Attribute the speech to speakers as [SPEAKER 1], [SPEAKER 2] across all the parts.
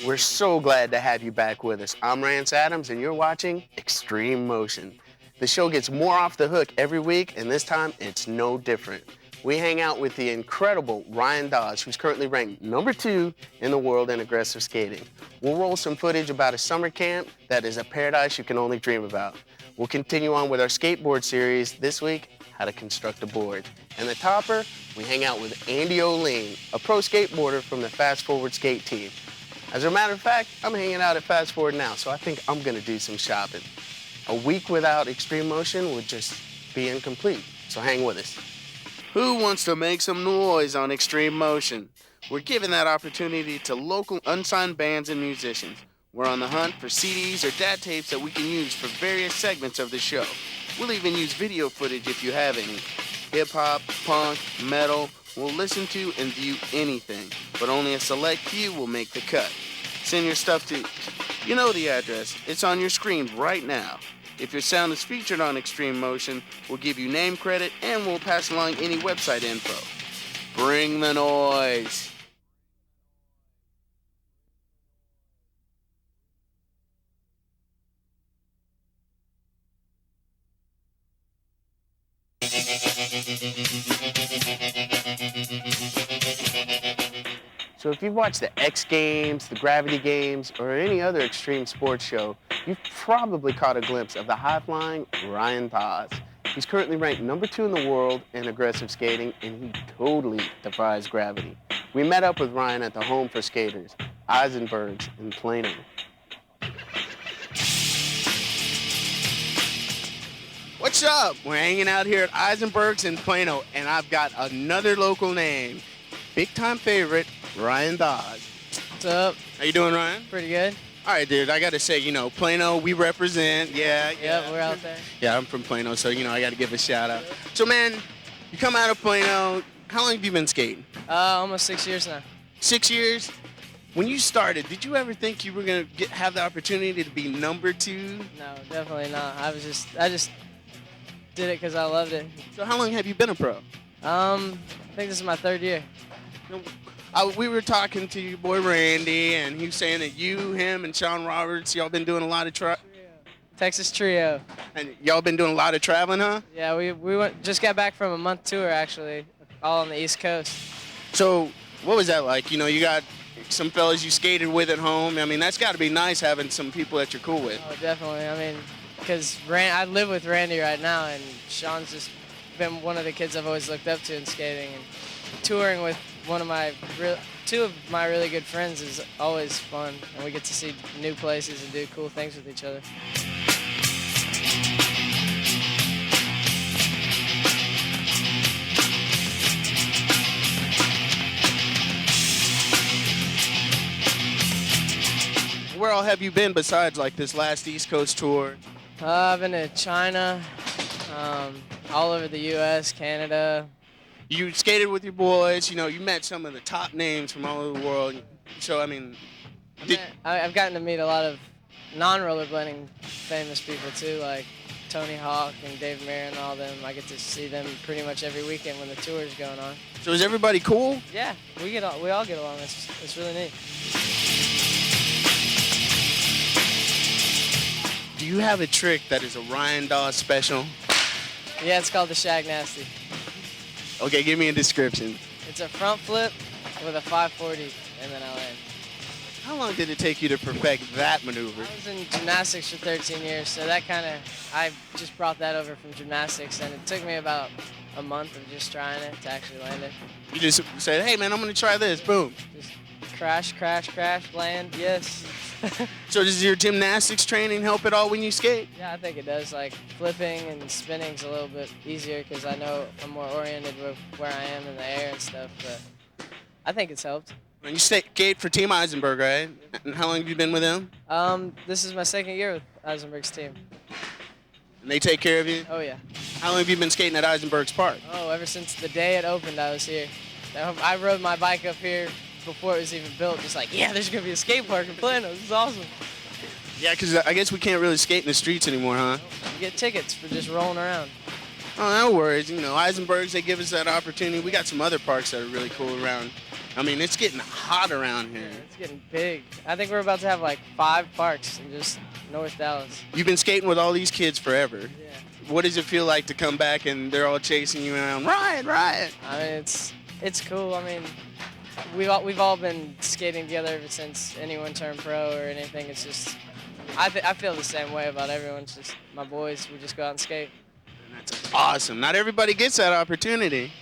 [SPEAKER 1] We're so glad to have you back with us. I'm Rance Adams, and you're watching Xtreme Motion. The show gets more off the hook every week, and this time it's no different. We hang out with the incredible Ryan Dawes, who's currently ranked #2 in the world in aggressive skating. We'll roll some footage about a summer camp that is a paradise you can only dream about. We'll continue on with our skateboard series this week, how to construct a board. And the topper, we hang out with Andy O'Lean, a pro skateboarder from the Fast Forward skate team. As a matter of fact, I'm hanging out at Fast Forward now, so I think I'm gonna do some shopping. A week without Xtreme Motion would just be incomplete, so hang with us. Who wants to make some noise on Xtreme Motion? We're giving that opportunity to local unsigned bands and musicians. We're on the hunt for CDs or DAT tapes that we can use for various segments of the show. We'll even use video footage if you have any. Hip-hop, punk, metal, we'll listen to and view anything, but only a select few will make the cut. Send your stuff to, you know the address, it's on your screen right now. If your sound is featured on Xtreme Motion, we'll give you name credit and we'll pass along any website info. Bring the noise. So if you've watched the X Games, the Gravity Games, or any other extreme sports show, you've probably caught a glimpse of the high-flying Ryan Dawes. He's currently ranked #2 in the world in aggressive skating, and he totally defies gravity. We met up with Ryan at the Home for Skaters, Eisenberg's in Plano. What's up? We're hanging out here at Eisenberg's in Plano, and I've got another local name. Big-time favorite, Ryan Dawes.
[SPEAKER 2] What's up?
[SPEAKER 1] How you doing, Ryan?
[SPEAKER 2] Pretty good.
[SPEAKER 1] All right, dude, I got to say, Plano, we represent, yeah.
[SPEAKER 2] Yep, we're out there.
[SPEAKER 1] Yeah, I'm from Plano, so, I got to give a shout-out. So, man, you come out of Plano, how long have you been skating?
[SPEAKER 2] Almost 6 years now.
[SPEAKER 1] 6 years? When you started, did you ever think you were going to have the opportunity to be #2?
[SPEAKER 2] No, definitely not. I just did it because I loved it.
[SPEAKER 1] So how long have you been a pro?
[SPEAKER 2] I think this is my 3rd year.
[SPEAKER 1] We were talking to your boy Randy, and he was saying that you, him, and Sean Roberts, y'all been doing a lot of
[SPEAKER 2] Texas Trio.
[SPEAKER 1] And y'all been doing a lot of traveling, huh?
[SPEAKER 2] Yeah, we just got back from a month tour, actually, all on the East Coast.
[SPEAKER 1] So what was that like? You got some fellas you skated with at home. I mean, that's got to be nice having some people that you're cool with.
[SPEAKER 2] Oh, definitely. I mean, because I live with Randy right now, and Sean's just been one of the kids I've always looked up to in skating. And touring with two of my really good friends is always fun, and we get to see new places and do cool things with each other.
[SPEAKER 1] Where all have you been besides like this last East Coast tour?
[SPEAKER 2] I've been to China, all over the U.S., Canada.
[SPEAKER 1] You skated with your boys, you met some of the top names from all over the world. So, I mean...
[SPEAKER 2] I've gotten to meet a lot of non-rollerblading famous people, too, like Tony Hawk and Dave Mayer and all them. I get to see them pretty much every weekend when the tour is going on.
[SPEAKER 1] So is everybody cool?
[SPEAKER 2] Yeah, we all get along. It's really neat.
[SPEAKER 1] Do you have a trick that is a Ryan Dawes special?
[SPEAKER 2] Yeah, it's called the Shag Nasty.
[SPEAKER 1] Okay, give me a description.
[SPEAKER 2] It's a front flip with a 540, and then I land.
[SPEAKER 1] How long did it take you to perfect that maneuver?
[SPEAKER 2] I was in gymnastics for 13 years, so I just brought that over from gymnastics, and it took me about a month of just trying it to actually land it.
[SPEAKER 1] You just said, hey man, I'm gonna try this, boom.
[SPEAKER 2] Just crash, crash, crash, land, yes.
[SPEAKER 1] So does your gymnastics training help at all when you skate?
[SPEAKER 2] Yeah, I think it does. Like flipping and spinning's a little bit easier because I know I'm more oriented with where I am in the air and stuff, but I think it's helped.
[SPEAKER 1] And you skate for Team Eisenberg, right? And how long have you been with them?
[SPEAKER 2] This is my 2nd year with Eisenberg's team.
[SPEAKER 1] And they take care of you?
[SPEAKER 2] Oh, yeah.
[SPEAKER 1] How long have you been skating at Eisenberg's Park?
[SPEAKER 2] Oh, ever since the day it opened, I was here. I rode my bike up here before it was even built, just like, yeah, there's going to be a skate park in Plano. This is awesome.
[SPEAKER 1] Yeah, because I guess we can't really skate in the streets anymore, huh?
[SPEAKER 2] You get tickets for just rolling around.
[SPEAKER 1] Oh, no worries. You know, Eisenberg's, they give us that opportunity. We got some other parks that are really cool around. I mean, it's getting hot around here.
[SPEAKER 2] It's getting big. I think we're about to have like 5 parks in just North Dallas.
[SPEAKER 1] You've been skating with all these kids forever.
[SPEAKER 2] Yeah.
[SPEAKER 1] What does it feel like to come back and they're all chasing you around? Riot, riot.
[SPEAKER 2] I mean, it's cool. I mean, we've all been skating together ever since anyone turned pro or anything. It's just, I feel the same way about everyone. It's just my boys. We just go out and skate.
[SPEAKER 1] That's awesome. Not everybody gets that opportunity.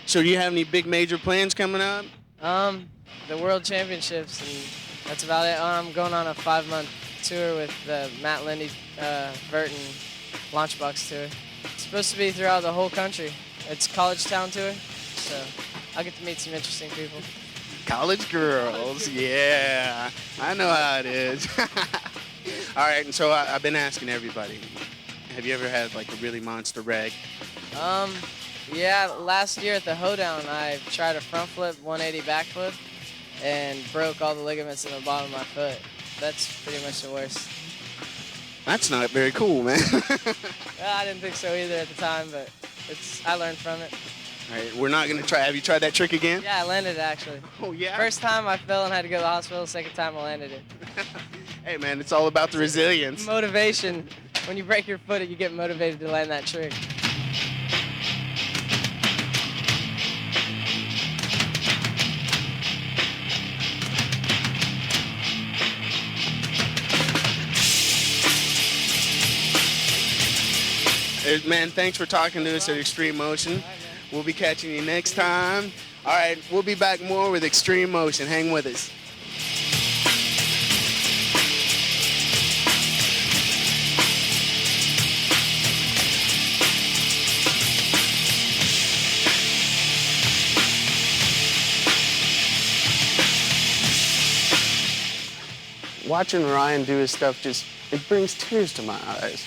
[SPEAKER 1] So do you have any big major plans coming up?
[SPEAKER 2] The World Championships, and that's about it. I'm going on a 5-month tour with the Matt Lindy Burton Launchbox tour. It's supposed to be throughout the whole country. It's college town tour, so I'll get to meet some interesting people.
[SPEAKER 1] College girls, yeah. I know how it is. All right, and so I've been asking everybody, have you ever had like a really monster wreck?
[SPEAKER 2] Yeah, last year at the Hoedown, I tried a front flip, 180 backflip, and broke all the ligaments in the bottom of my foot. That's pretty much the worst.
[SPEAKER 1] That's not very cool, man.
[SPEAKER 2] I didn't think so either at the time, but I learned from it.
[SPEAKER 1] All right, we're not going to try. Have you tried that trick again?
[SPEAKER 2] Yeah, I landed it actually.
[SPEAKER 1] Oh, yeah?
[SPEAKER 2] First time I fell and had to go to the hospital. Second time I landed it.
[SPEAKER 1] Hey, man, it's all about the resilience.
[SPEAKER 2] Motivation. When you break your foot, you get motivated to land that trick.
[SPEAKER 1] Man, thanks for talking to us at Xtreme Motion. We'll be catching you next time. All right, we'll be back more with Xtreme Motion. Hang with us. Watching Ryan do his stuff it brings tears to my eyes.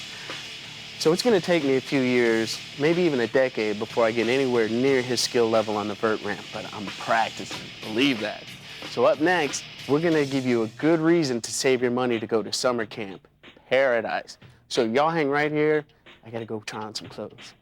[SPEAKER 1] So it's going to take me a few years, maybe even a decade, before I get anywhere near his skill level on the vert ramp, but I'm practicing, believe that. So up next, we're going to give you a good reason to save your money to go to summer camp, Paradise. So y'all hang right here. I got to go try on some clothes.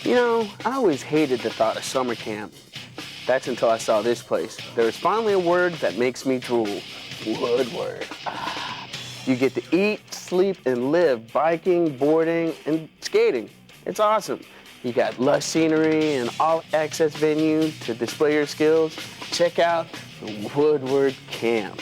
[SPEAKER 1] You know, I always hated the thought of summer camp. That's until I saw this place. There is finally a word that makes me drool. Woodward. You get to eat, sleep, and live biking, boarding, and skating. It's awesome. You got lush scenery and all-access venue to display your skills. Check out the Woodward Camp.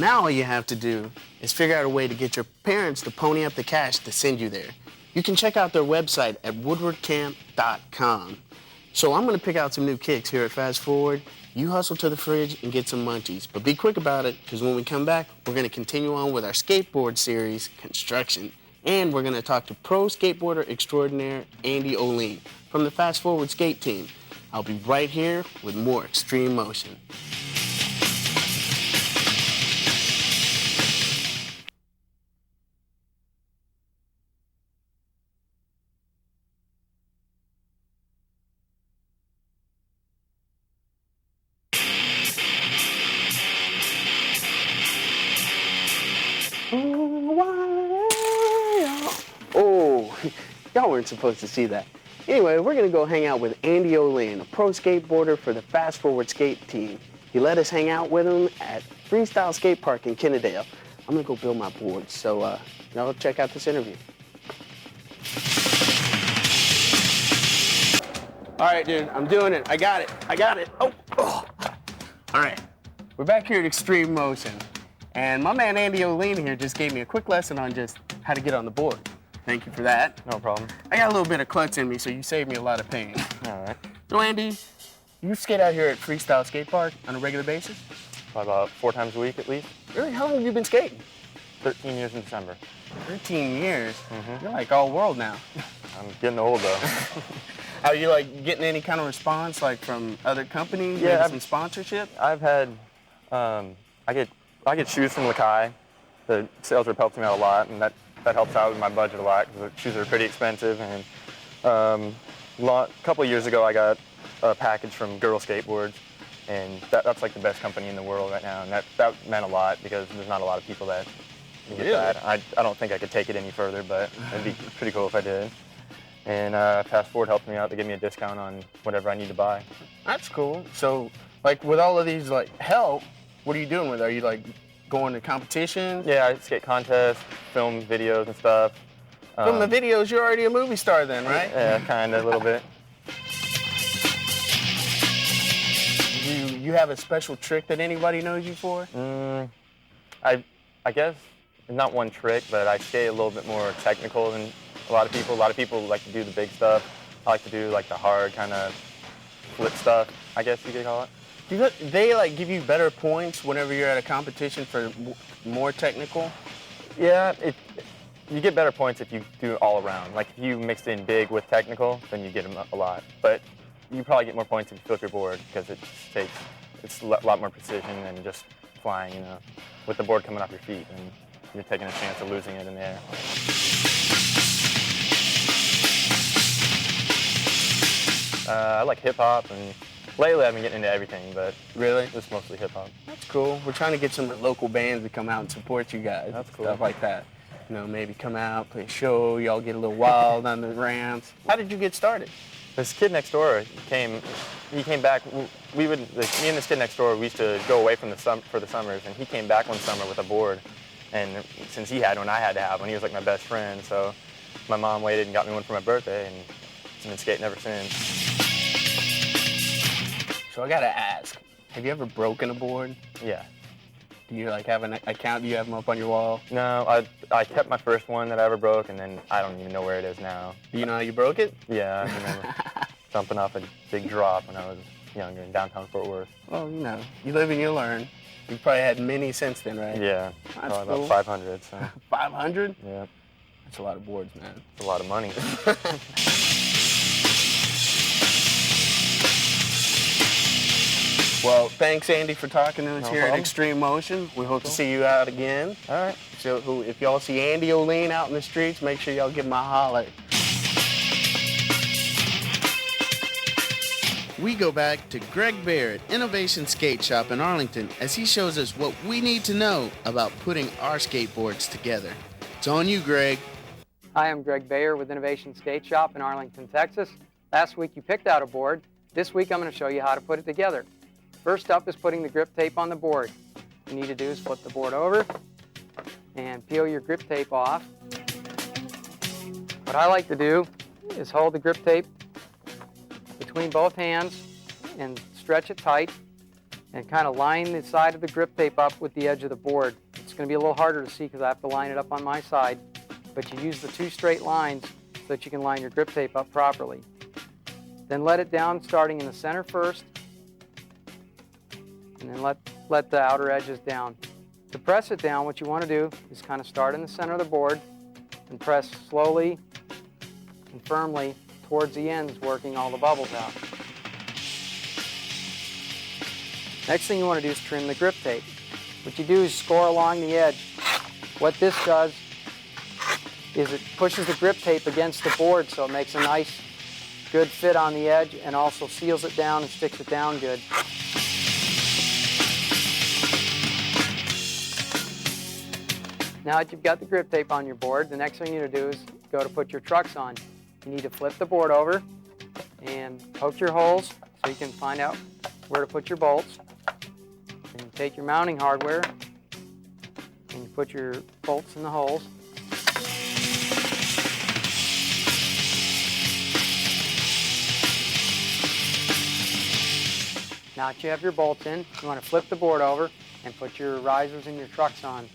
[SPEAKER 1] Now all you have to do is figure out a way to get your parents to pony up the cash to send you there. You can check out their website at woodwardcamp.com. So I'm going to pick out some new kicks here at Fast Forward. You hustle to the fridge and get some munchies. But be quick about it, because when we come back, we're going to continue on with our skateboard series, Construction. And we're going to talk to pro skateboarder extraordinaire Andy O'Lean from the Fast Forward skate team. I'll be right here with more Xtreme Motion. Oh, y'all weren't supposed to see that. Anyway, we're going to go hang out with Andy O'Lean, a pro skateboarder for the Fast Forward skate team. He let us hang out with him at Freestyle Skate Park in Kennedale. I'm going to go build my boards, so y'all check out this interview. All right, dude, I'm doing it. I got it. Oh. All right, we're back here at Xtreme Motion. And my man Andy O'Lean here just gave me a quick lesson on just how to get on the board. Thank you for that.
[SPEAKER 3] No problem.
[SPEAKER 1] I got a little bit of klutz in me, so you saved me a lot of pain.
[SPEAKER 3] All right.
[SPEAKER 1] So Andy, you skate out here at Freestyle Skate Park on a regular basis?
[SPEAKER 3] Probably about 4 times a week at least.
[SPEAKER 1] Really? How long have you been skating?
[SPEAKER 3] 13 years in December.
[SPEAKER 1] 13 years?
[SPEAKER 3] Mm-hmm.
[SPEAKER 1] You're like all world now.
[SPEAKER 3] I'm getting old though.
[SPEAKER 1] Are you like getting any kind of response like from other companies?
[SPEAKER 3] Yeah,
[SPEAKER 1] maybe some sponsorship?
[SPEAKER 3] I've had, I get shoes from Lakai. The sales rep helps me out a lot, and that helps out with my budget a lot because the shoes are pretty expensive. And a couple of years ago, I got a package from Girl Skateboards, and that's like the best company in the world right now. And that meant a lot because there's not a lot of people that can get that. I don't think I could take it any further, but it'd be pretty cool if I did. And Fast Forward helped me out to give me a discount on whatever I need to buy.
[SPEAKER 1] That's cool. So, like with all of these like help, what are you doing with it? Are you like going to competitions?
[SPEAKER 3] Yeah, I skate contests, film videos and stuff.
[SPEAKER 1] From the videos, you're already a movie star then, right?
[SPEAKER 3] Yeah, kind of, a little bit.
[SPEAKER 1] You have a special trick that anybody knows you for?
[SPEAKER 3] I guess not one trick, but I skate a little bit more technical than a lot of people. A lot of people like to do the big stuff. I like to do like the hard kind of flip stuff, I guess you could call it.
[SPEAKER 1] They like give you better points whenever you're at a competition for more technical?
[SPEAKER 3] Yeah, you get better points if you do it all around. Like if you mix in big with technical, then you get them a lot. But you probably get more points if you flip your board because it's a lot more precision than just flying, you know, with the board coming off your feet and you're taking a chance of losing it in the air. I like hip hop, and lately I've been getting into everything, but
[SPEAKER 1] really,
[SPEAKER 3] it's mostly hip hop.
[SPEAKER 1] That's cool. We're trying to get some local bands to come out and support you guys.
[SPEAKER 3] That's cool.
[SPEAKER 1] Stuff like that. You know, maybe come out, play a show, y'all get a little wild on the ramps. How did you get started?
[SPEAKER 3] This kid next door came back. Me and this kid next door, we used to go away from for the summers, and he came back one summer with a board. And since he had one, I had to have one. He was like my best friend, so my mom waited and got me one for my birthday, and I've been skating ever since.
[SPEAKER 1] So I gotta ask, have you ever broken a board?
[SPEAKER 3] Yeah.
[SPEAKER 1] Do you like have an account? Do you have them up on your wall?
[SPEAKER 3] No, I kept my first one that I ever broke, and then I don't even know where it is now.
[SPEAKER 1] Do you know how you broke it?
[SPEAKER 3] Yeah, I remember jumping off a big drop when I was younger in downtown Fort Worth.
[SPEAKER 1] Well, you know, you live and you learn. You've probably had many since then, right?
[SPEAKER 3] Yeah,
[SPEAKER 1] that's
[SPEAKER 3] probably
[SPEAKER 1] cool.
[SPEAKER 3] about 500. So.
[SPEAKER 1] 500?
[SPEAKER 3] Yeah.
[SPEAKER 1] That's a lot of boards, man.
[SPEAKER 3] It's a lot of money.
[SPEAKER 1] Well, thanks, Andy, for talking to us
[SPEAKER 3] No
[SPEAKER 1] here
[SPEAKER 3] problem.
[SPEAKER 1] at Xtreme Motion. We hope to see you out again.
[SPEAKER 3] All right.
[SPEAKER 1] So if y'all see Andy O'Lean out in the streets, make sure y'all give him a holler. We go back to Greg Barrett, Innovation Skate Shop in Arlington, as he shows us what we need to know about putting our skateboards together. It's on you, Greg.
[SPEAKER 4] Hi, I'm Greg Bayer with Innovation Skate Shop in Arlington, Texas. Last week you picked out a board. This week I'm going to show you how to put it together. First up is putting the grip tape on the board. What you need to do is flip the board over and peel your grip tape off. What I like to do is hold the grip tape between both hands and stretch it tight. and kind of line the side of the grip tape up with the edge of the board. It's going to be a little harder to see because I have to line it up on my side, but you use the 2 straight lines so that you can line your grip tape up properly. Then let it down starting in the center first, and then let the outer edges down. To press it down, what you want to do is kind of start in the center of the board and press slowly and firmly towards the ends, working all the bubbles out. Next thing you want to do is trim the grip tape. What you do is score along the edge. What this does is it pushes the grip tape against the board so it makes a nice, good fit on the edge and also seals it down and sticks it down good. Now that you've got the grip tape on your board, the next thing you need to do is go to put your trucks on. You need to flip the board over and poke your holes so you can find out where to put your bolts. And you take your mounting hardware and you put your bolts in the holes. Now that you have your bolts in, you want to flip the board over and put your risers in your trucks on.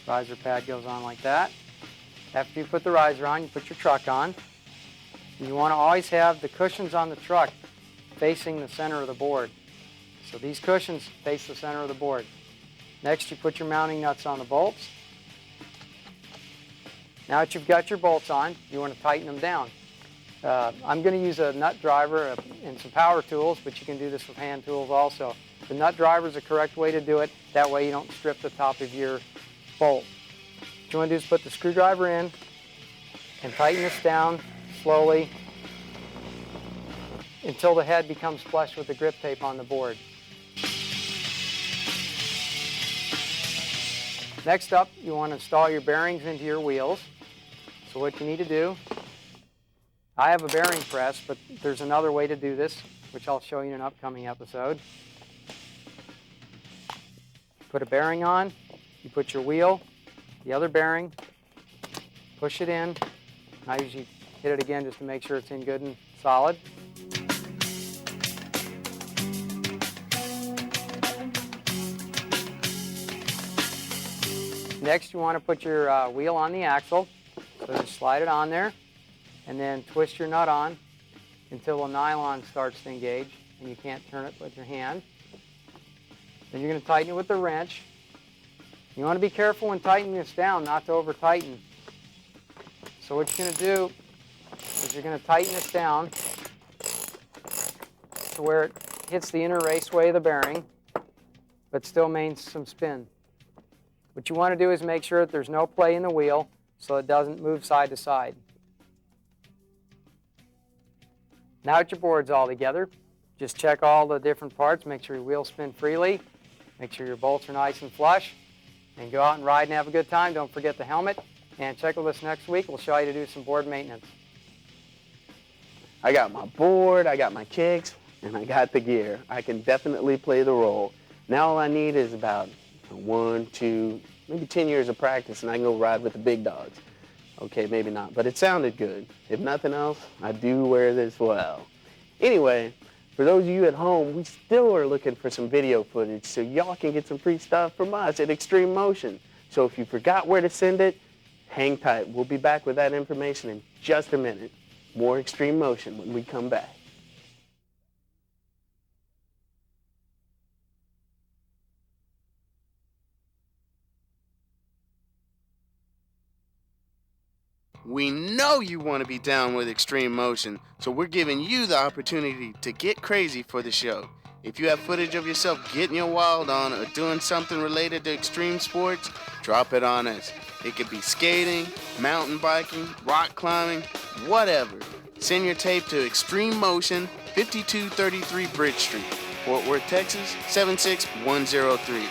[SPEAKER 4] Riser pad goes on like that. After you put the riser on, you put your truck on. And you want to always have the cushions on the truck facing the center of the board. So these cushions face the center of the board. Next, you put your mounting nuts on the bolts. Now that you've got your bolts on, you want to tighten them down. I'm going to use a nut driver and some power tools, but you can do this with hand tools also. The nut driver is the correct way to do it. That way you don't strip the top of your bolt. What you want to do is put the screwdriver in and tighten this down slowly until the head becomes flush with the grip tape on the board. Next up, you want to install your bearings into your wheels. So what you need to do, I have a bearing press, but there's another way to do this, which I'll show you in an upcoming episode. Put a bearing on, you put your wheel, the other bearing, push it in. I usually hit it again just to make sure it's in good and solid. Next, you want to put your wheel on the axle. So just slide it on there and then twist your nut on until the nylon starts to engage and you can't turn it with your hand. Then you're going to tighten it with the wrench. You want to be careful when tightening this down not to over tighten. So what you're going to do is you're going to tighten this down to where it hits the inner raceway of the bearing but still maintains some spin. What you want to do is make sure that there's no play in the wheel so it doesn't move side to side. Now that your board's all together, just check all the different parts, make sure your wheels spin freely, make sure your bolts are nice and flush, and go out and ride and have a good time. Don't forget the helmet, and check with us next week. We'll show you to do some board maintenance.
[SPEAKER 1] I got my board, I got my kicks, and I got the gear. I can definitely play the role. Now all I need is about 1, 2, maybe 10 years of practice, and I can go ride with the big dogs. Okay, maybe not, but it sounded good. If nothing else, I do wear this well. Anyway, for those of you at home, we still are looking for some video footage so y'all can get some free stuff from us at Xtreme Motion. So if you forgot where to send it, hang tight. We'll be back with that information in just a minute. More Xtreme Motion when we come back. We know you want to be down with Xtreme Motion, so we're giving you the opportunity to get crazy for the show. If you have footage of yourself getting your wild on or doing something related to extreme sports, drop it on us. It could be skating, mountain biking, rock climbing, whatever. Send your tape to Xtreme Motion, 5233 Bridge Street, Fort Worth, Texas, 76103.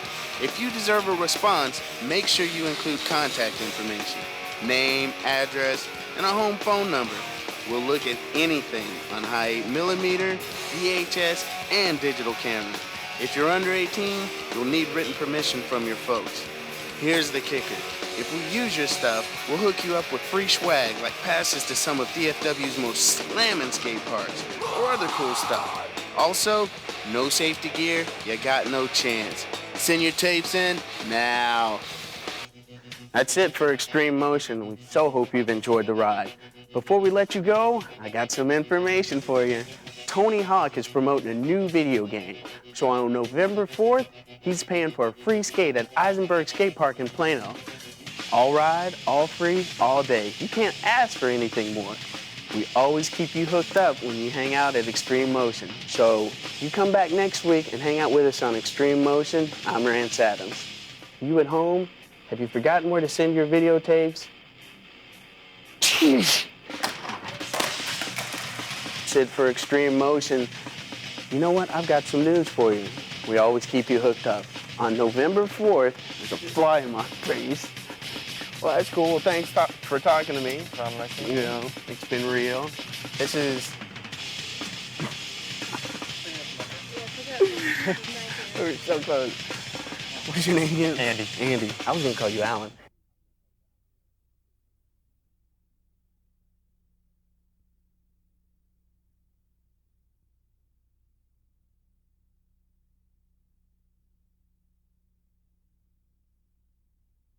[SPEAKER 1] If you deserve a response, make sure you include contact information. Name, address, and a home phone number. We'll look at anything on high 8mm, VHS, and digital cameras. If you're under 18, you'll need written permission from your folks. Here's the kicker. If we use your stuff, we'll hook you up with free swag like passes to some of DFW's most slammin' skate parks or other cool stuff. Also, no safety gear, you got no chance. Send your tapes in now. That's it for Xtreme Motion. We so hope you've enjoyed the ride. Before we let you go, I got some information for you. Tony Hawk is promoting a new video game. So on November 4th, he's paying for a free skate at Eisenberg Skate Park in Plano. All ride, all free, all day. You can't ask for anything more. We always keep you hooked up when you hang out at Xtreme Motion. So you come back next week and hang out with us on Xtreme Motion. I'm Rance Adams. You at home, have you forgotten where to send your videotapes? That's it for Xtreme Motion. You know what? I've got some news for you. We always keep you hooked up. On November 4th, there's a fly in my face. Well, that's cool. Well, thanks for talking to me. You know, it's been real. This is... We're so close. What's your name again?
[SPEAKER 3] Andy.
[SPEAKER 1] Andy. I was going to call you Alan.